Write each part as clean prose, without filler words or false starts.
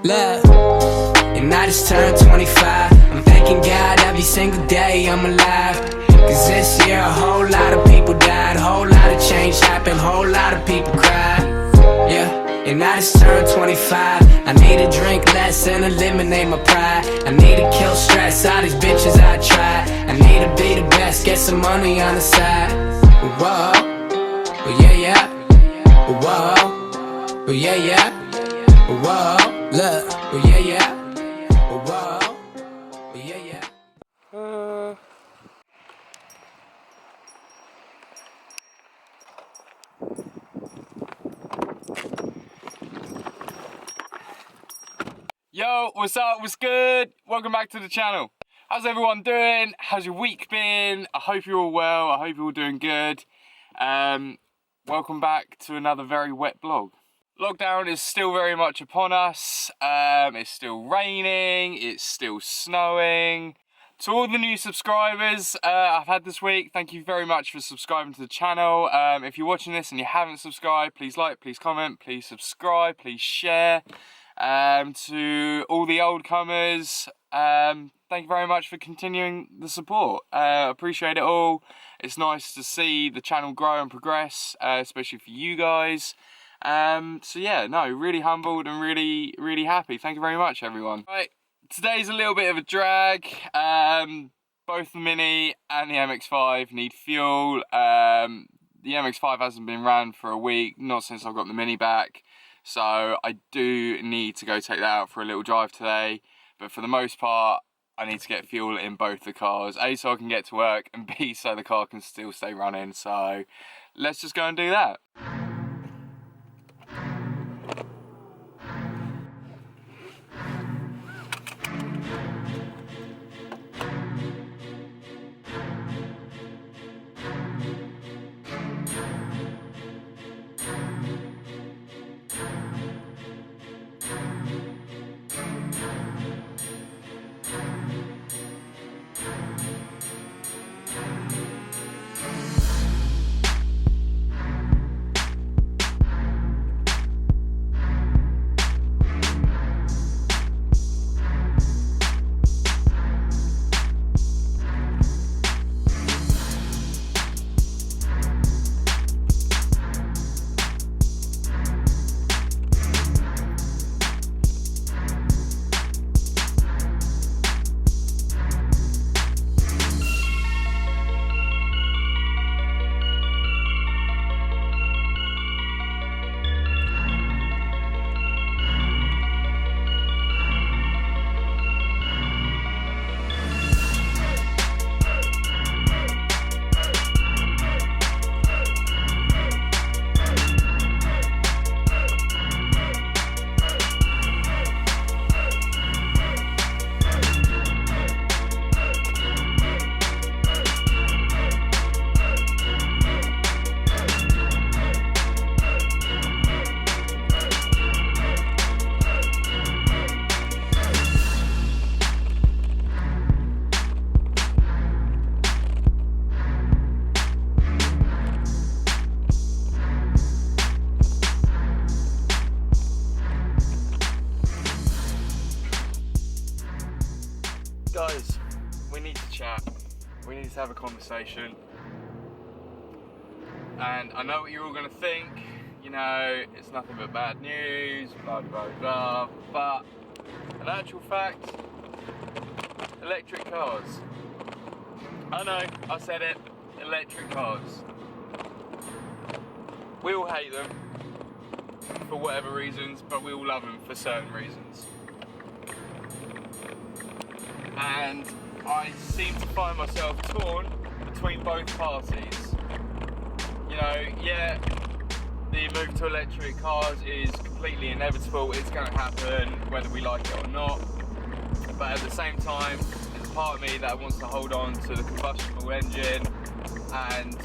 Look, and I just turned 25. I'm thanking God every single day I'm alive. Cause this year a whole lot of people died, whole lot of change happened, whole lot of people cried. Yeah, and I just turned 25. I need to drink less and eliminate my pride. I need to kill stress, all these bitches I try. I need to be the best, get some money on the side. Whoa, oh yeah, yeah. Whoa, oh yeah, yeah. Whoa, look, oh yeah, yeah. Whoa, oh yeah, yeah. Yo, what's up, what's good? Welcome back to the channel. How's everyone doing? How's your week been? I hope you're all well, I hope you're all doing good. Welcome back to another very wet vlog. Lockdown is still very much upon us. It's still raining, it's still snowing. To all the new subscribers I've had this week, thank you very much for subscribing to the channel. If you're watching this and you haven't subscribed, please like, please comment, please subscribe, please share. To all the old comers, thank you very much for continuing the support. Appreciate it all. It's nice to see the channel grow and progress, especially for you guys. So yeah, no, really humbled and really happy. Thank you very much, everyone. Right, today's a little bit of a drag. Both the Mini and the MX-5 need fuel. The MX-5 hasn't been ran for a week, not since I've got the Mini back. So I do need to go take that out for a little drive today. But for the most part, I need to get fuel in both the cars. A, so I can get to work, and B, so the car can still stay running. So let's just go and do that. Guys, we need to chat. We need to have a conversation. And I know what you're all going to think. You know, it's nothing but bad news, blah, blah, blah. But in actual fact, electric cars. I know, I said it. Electric cars. We all hate them for whatever reasons, but we all love them for certain reasons. And I seem to find myself torn between both parties. You know, yeah, the move to electric cars is completely inevitable. It's going to happen whether we like it or not. But at the same time, there's a part of me that wants to hold on to the combustible engine and,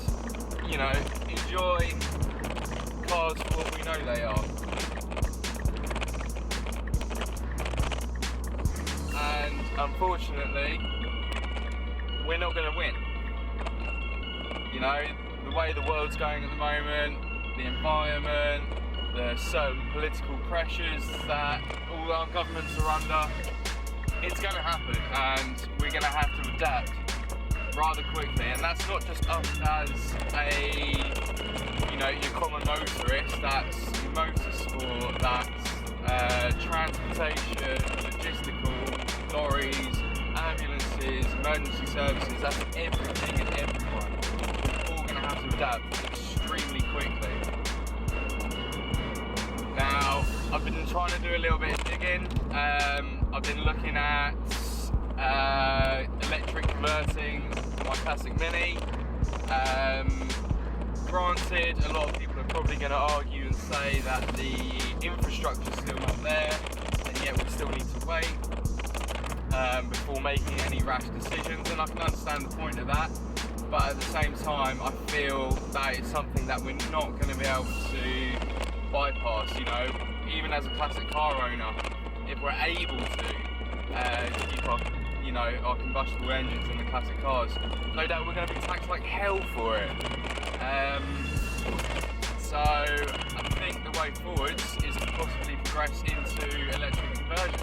you know, enjoy cars for what we know they are. And unfortunately, we're not going to win. You know, the way the world's going at the moment, the environment, the certain political pressures that all all our governments are under. It's going to happen, and we're going to have to adapt rather quickly. And that's not just us as a, your common motorist. That's motorsport. That's transportation, logistical, lorries, ambulances, emergency services. That's everything and everyone. We're all going to have to adapt extremely quickly. Now, I've been trying to do a little bit of digging. I've been looking at electric converting my classic Mini. Granted, a lot of people are probably going to argue and say that the infrastructure is still not there, and yet we still need to wait before making any rash decisions, and I can understand the point of that. But at the same time, I feel that it's something that we're not going to be able to bypass, even as a classic car owner. If we're able to keep our, our combustible engines in the classic cars, no doubt we're going to be taxed like hell for it. So I think the way forwards is to possibly progress into electric conversions.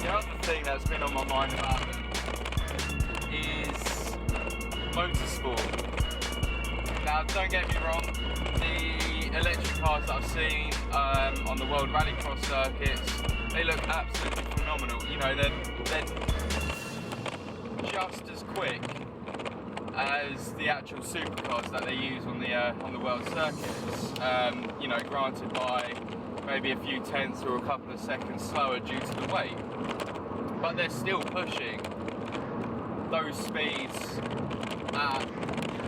The other thing that's been on my mind about them is motorsport. Now, don't get me wrong, the electric cars that I've seen on the World Rallycross circuits, they look absolutely phenomenal. They're just as quick as the actual supercars that they use on the world circuits. Granted by maybe a few tenths or a couple of seconds slower due to the weight, but they're still pushing those speeds at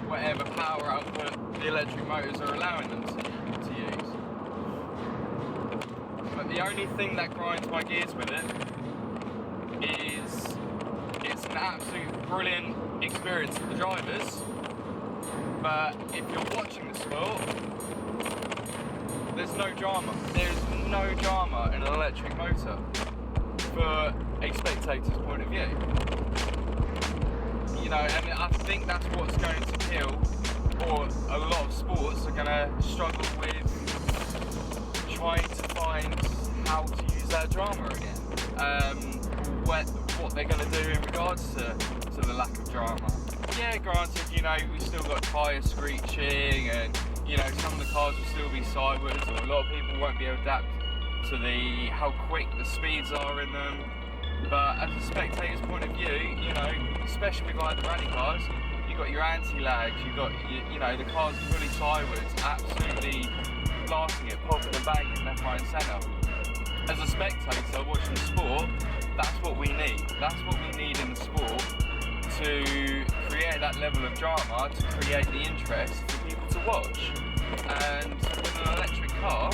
whatever power output the electric motors are allowing them to use. But the only thing that grinds my gears with it is it's an absolute brilliant experience for the drivers, but if you're watching the sport, there's no drama. There's no drama in an electric motor for a spectator's point of view. And I think that's what's going to kill, or a lot of sports are going to struggle with trying to find how to use that drama again. What they're going to do in regards to the lack of drama. Yeah, granted, we've still got tyre screeching, and some of the cars will still be sideways, or a lot of people won't be able to adapt to how quick the speeds are in them. But as a spectator's point of view, especially with the rally cars, you've got your anti-lags, you've got the cars fully sideways, absolutely blasting it, popping and banging left, right and centre. As a spectator watching the sport, that's what we need. That's what we need in the sport to create that level of drama, to create the interest for people to watch. And with an electric car,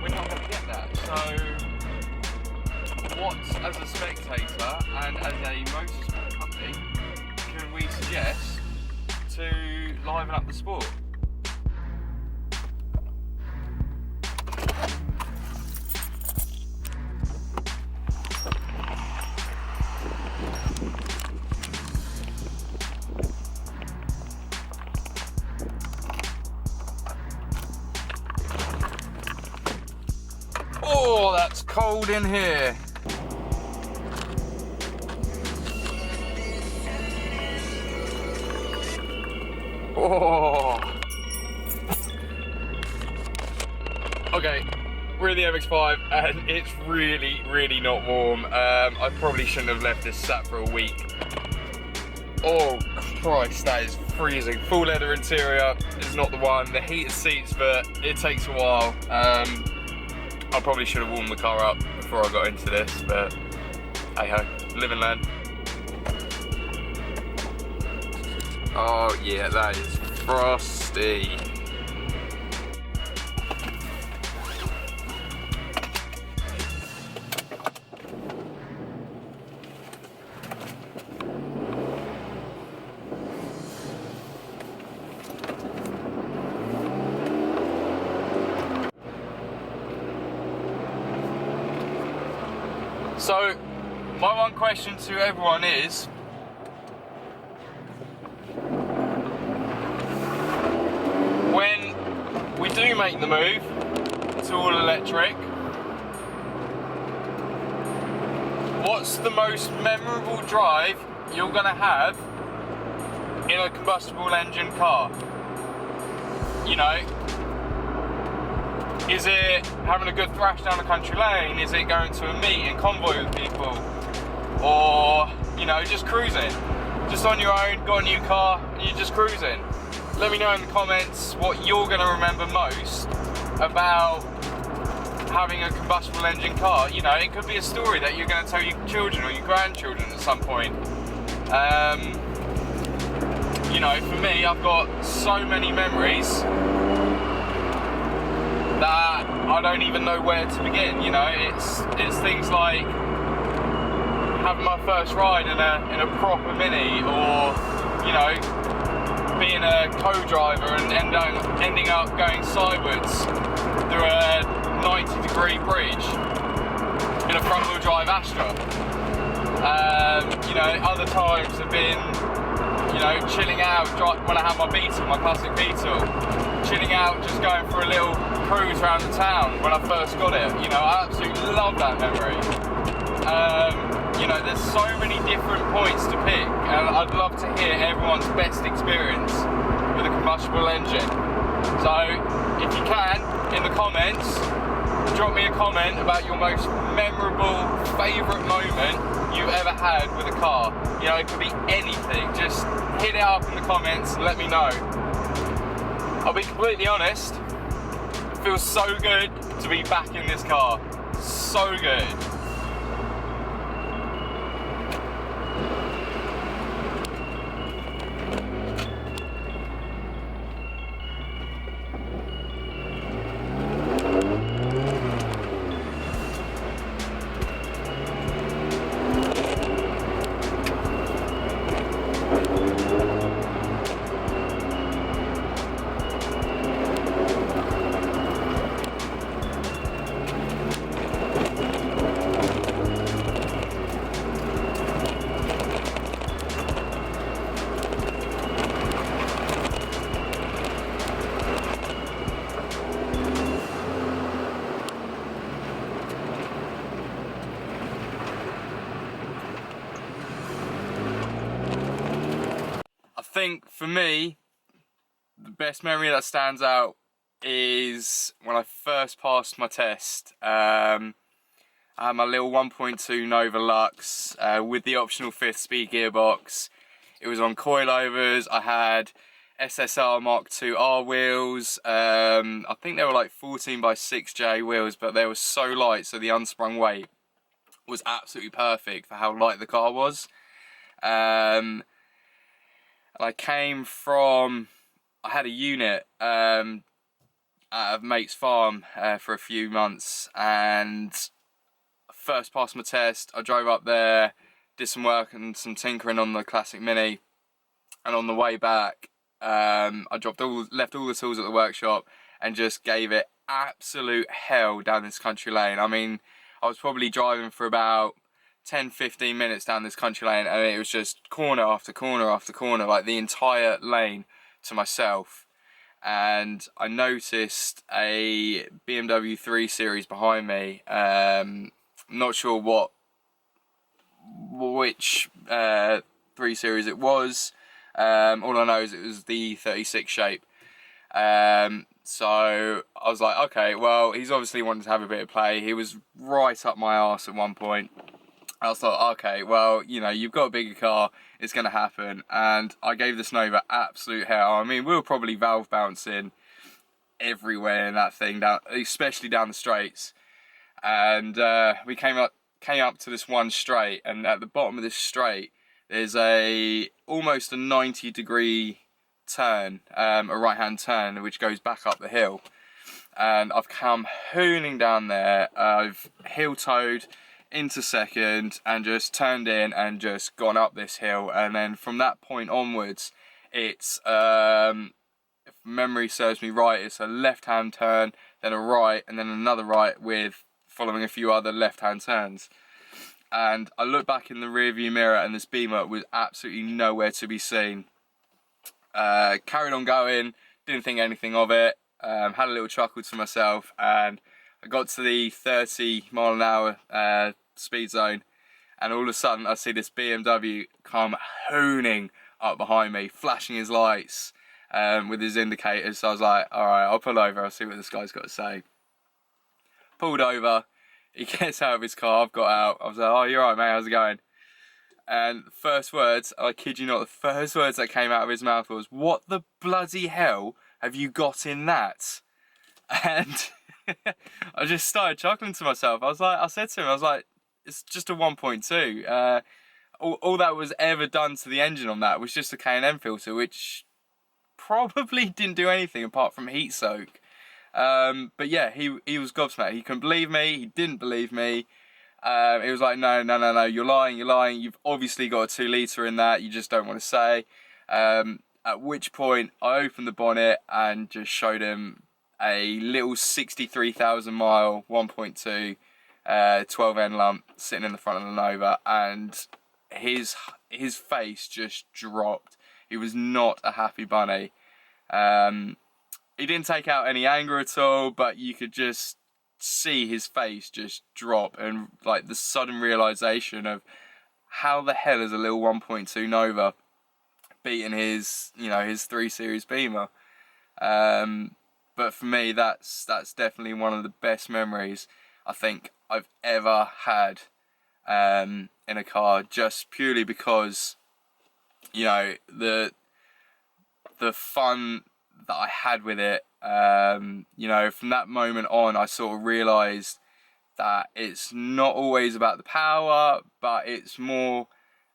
we're not going to get that. So what, as a spectator and as a motorsport company, can we suggest to liven up the sport? Oh, that's cold in here. Oh. Okay, we're in the MX-5 and it's really not warm. I probably shouldn't have left this sat for a week. Oh Christ, that is freezing. Full leather interior is not the one. The heated seats, but it takes a while. I probably should have warmed the car up before I got into this, but hey ho, live and learn. Oh yeah, that is frosty. So, my one question to everyone is, when we do make make the move to all electric, what's the most memorable drive you're going to have in a combustible engine car? You know, is it having a good thrash down a country lane? Is it going to a meet and convoy with people? Or, you know, just cruising? Just on your own, got a new car, and you're just cruising? Let me know in the comments what you're going to remember most about having a combustible engine car. You know, it could be a story that you're going to tell your children or your grandchildren at some point. You know, for me, I've got so many memories that I don't even know where to begin. You know, it's things like having my first ride in a proper Mini, or, you know, being a co-driver and ending up going sideways through a 90-degree bridge in a front-wheel drive Astra. You know, other times have been, you know, chilling out when I had my Beetle, my classic Beetle, chilling out, just going for a little cruise around the town when I first got it. You know, I absolutely love that memory. You know, there's so many different points to pick, and I'd love to hear everyone's best experience with a combustible engine. So, if you can, in the comments, drop me a comment about your most memorable, favourite moment you've ever had with a car. You know, it could be anything. Just hit it up in the comments and let me know. I'll be completely honest, it feels so good to be back in this car. So good. I think for me, the best memory that stands out is when I first passed my test. I had my little 1.2 Nova Lux with the optional 5th speed gearbox. It was on coilovers. I had SSR Mark II R wheels. I think they were like 14x6J wheels, but they were so light, so the unsprung weight was absolutely perfect for how light the car was. I came from, I had a unit at a mate's farm for a few months, and first passed my test. I drove up there, did some work and some tinkering on the classic Mini, and on the way back I left all the tools at the workshop and just gave it absolute hell down this country lane. I mean, I was probably driving for about 10-15 minutes down this country lane, and it was just corner after corner after corner, like the entire lane to myself. And I noticed a BMW 3 Series behind me. Not sure which 3 Series it was. All I know is it was the 36 shape. So I was like, okay, well, he's obviously wanted to have a bit of play. He was right up my arse at one point. I was like, okay, well, you know, you've got a bigger car, it's going to happen. And I gave this Nova absolute hell. I mean, we were probably valve bouncing everywhere in that thing, especially down the straights. And we came up to this one straight, and at the bottom of this straight, there's almost a 90-degree turn, a right-hand turn, which goes back up the hill. And I've come hooning down there. I've heel-toed into second and just turned in and just gone up this hill, and then from that point onwards it's if memory serves me right, it's a left-hand turn, then a right, and then another right with following a few other left-hand turns. And I looked back in the rear view mirror and this Beamer was absolutely nowhere to be seen. Carried on going, didn't think anything of it, had a little chuckle to myself, and I got to the 30-mile-an-hour speed zone, and all of a sudden I see this BMW come hooning up behind me, flashing his lights with his indicators. So I was like, alright, I'll pull over, I'll see what this guy's got to say. Pulled over, he gets out of his car, I've got out, I was like, oh, you're right, mate, how's it going? And the first words, I kid you not, the first words that came out of his mouth was, what the bloody hell have you got in that? And I just started chuckling to myself. I said to him, I was like, it's just a 1.2. All that was ever done to the engine on that was just a K&N filter, which probably didn't do anything apart from heat soak. But yeah, he was gobsmacked. He couldn't believe me, he didn't believe me. He was like, no, you're lying, you've obviously got a 2 litre in that, you just don't want to say. At which point I opened the bonnet and just showed him a little 63,000 mile 1.2 12N lump sitting in the front of the Nova, and his face just dropped. He was not a happy bunny. He didn't take out any anger at all, but you could just see his face just drop, and like the sudden realization of how the hell is a little 1.2 Nova beating his, you know, his 3 Series Beamer. But for me, that's definitely one of the best memories I think I've ever had in a car, just purely because, you know, the fun that I had with it. You know, from that moment on, I sort of realised that it's not always about the power, but it's more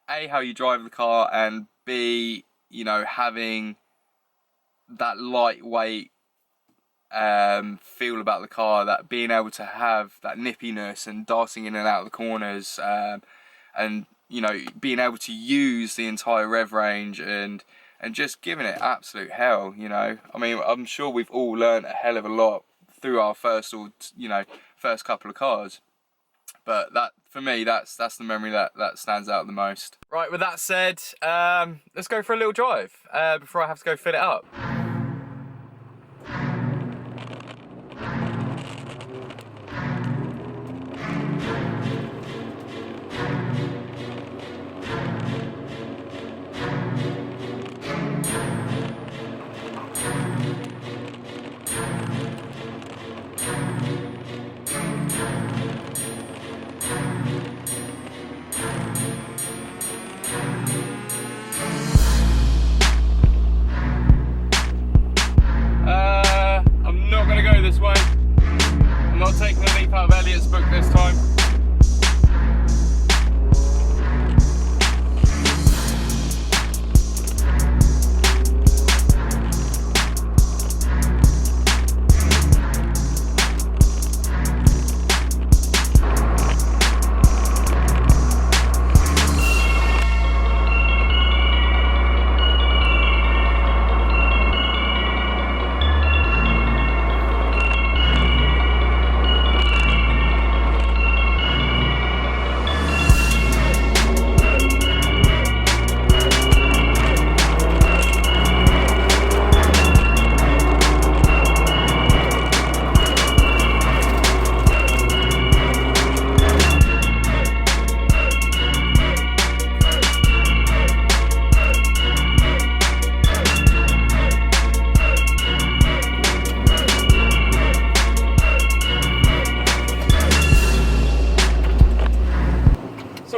A, how you drive the car, and B, you know, having that lightweight feel about the car, that being able to have that nippiness and darting in and out of the corners, and you know, being able to use the entire rev range and just giving it absolute hell. You know, I mean, I'm sure we've all learned a hell of a lot through our first couple of cars, but that, for me, that's the memory that stands out the most. Right, with that said, let's go for a little drive before I have to go fit it up. This way. I'm not taking a leaf out of Elliot's book this time.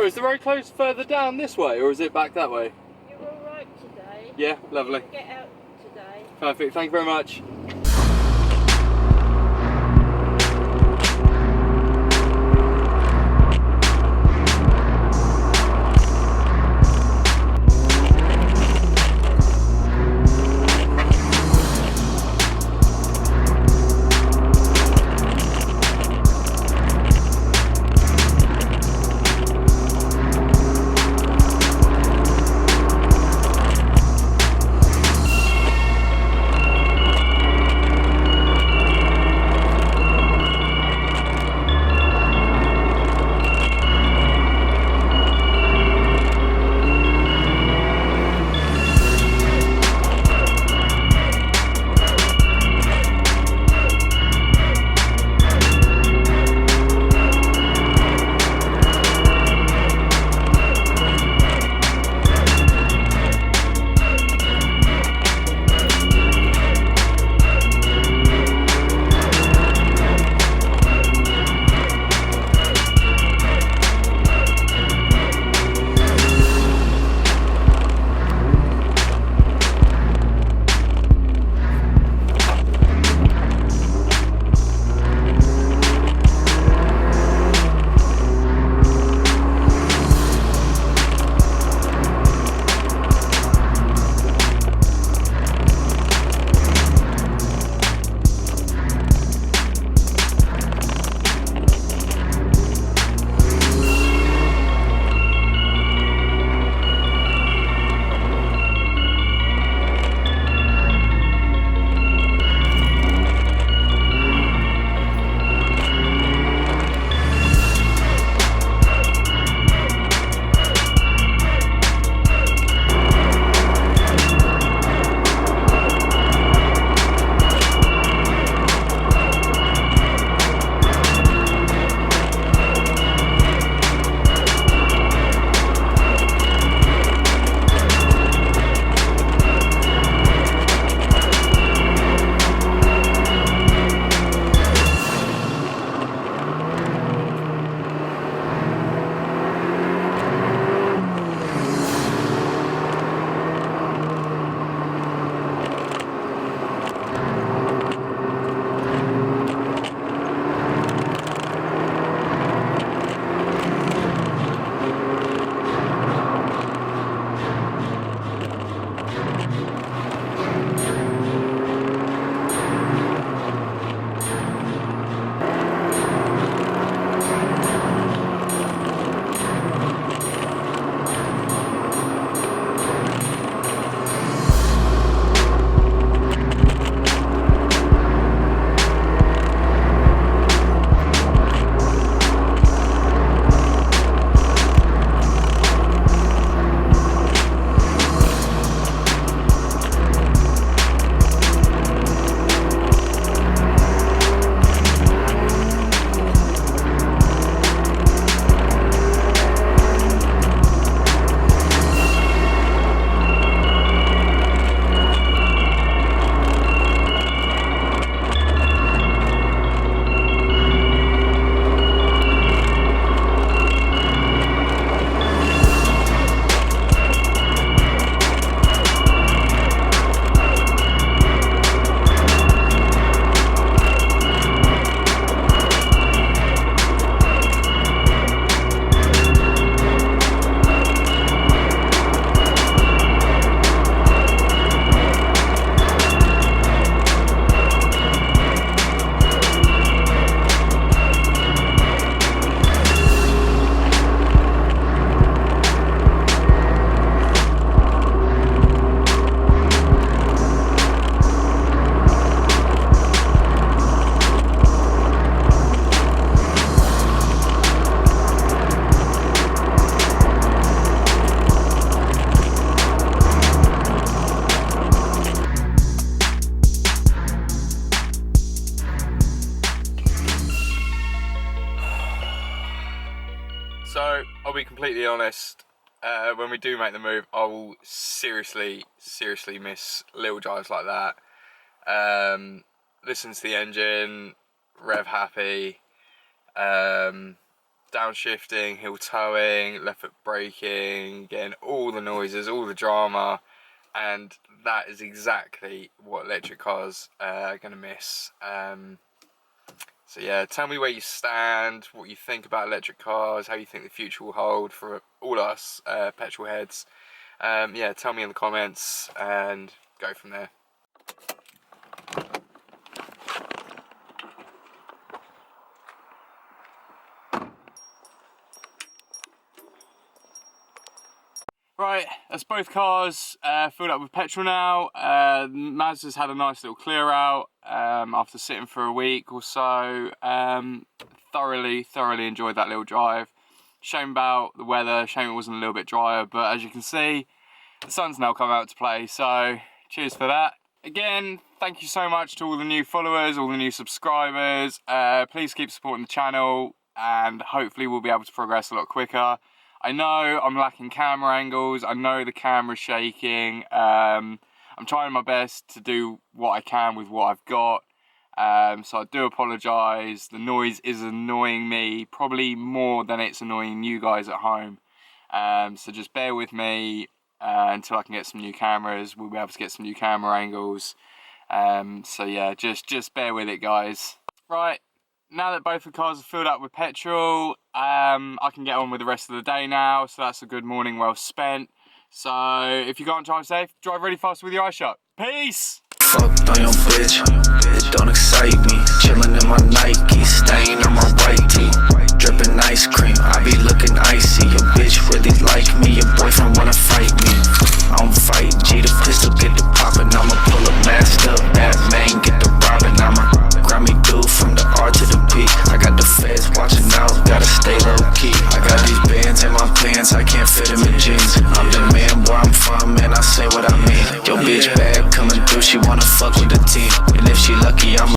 Is the road closed further down this way, or is it back that way? You're all right today. Yeah, lovely. You can get out today. Perfect, thank you very much. So I'll be completely honest, when we do make the move, I will seriously miss little drives like that. Listen to the engine, rev happy, downshifting, hill towing, left foot braking, getting all the noises, all the drama, and that is exactly what electric cars are going to miss. So yeah, tell me where you stand, what you think about electric cars, how you think the future will hold for all us petrol heads. Yeah, tell me in the comments and go from there. Right, that's both cars filled up with petrol now. Mazda's had a nice little clear out after sitting for a week or so. Thoroughly enjoyed that little drive. Shame about the weather, shame it wasn't a little bit drier, but as you can see, the sun's now come out to play, so cheers for that. Again, thank you so much to all the new followers, all the new subscribers. Please keep supporting the channel and hopefully we'll be able to progress a lot quicker. I know I'm lacking camera angles, I know the camera's shaking. I'm trying my best to do what I can with what I've got. So I do apologise, the noise is annoying me, probably more than it's annoying you guys at home. So just bear with me until I can get some new cameras, we'll be able to get some new camera angles. So yeah, just bear with it guys. Right. Now that both the cars are filled up with petrol, I can get on with the rest of the day now, so that's a good morning well spent. So if you can't drive safe, drive really fast with your eyes shut. Peace! Fucked on your bitch, it don't excite me. Chillin' in my Nike, stain on my right tee. Drippin' ice cream, I be looking icy. Your bitch really like me, your boyfriend wanna fight me. I don't fight, G the pistol get the poppin'. I'ma pull up masked up, Batman get the robbin'. I'ma Grammy dude from the R to the P. I got the feds watching out, gotta stay low key. I got these bands in my pants, I can't fit them in jeans. I'm the man where I'm from, man, I say what I mean. Your bitch bad coming through, she wanna fuck with the team. And if she lucky, I'm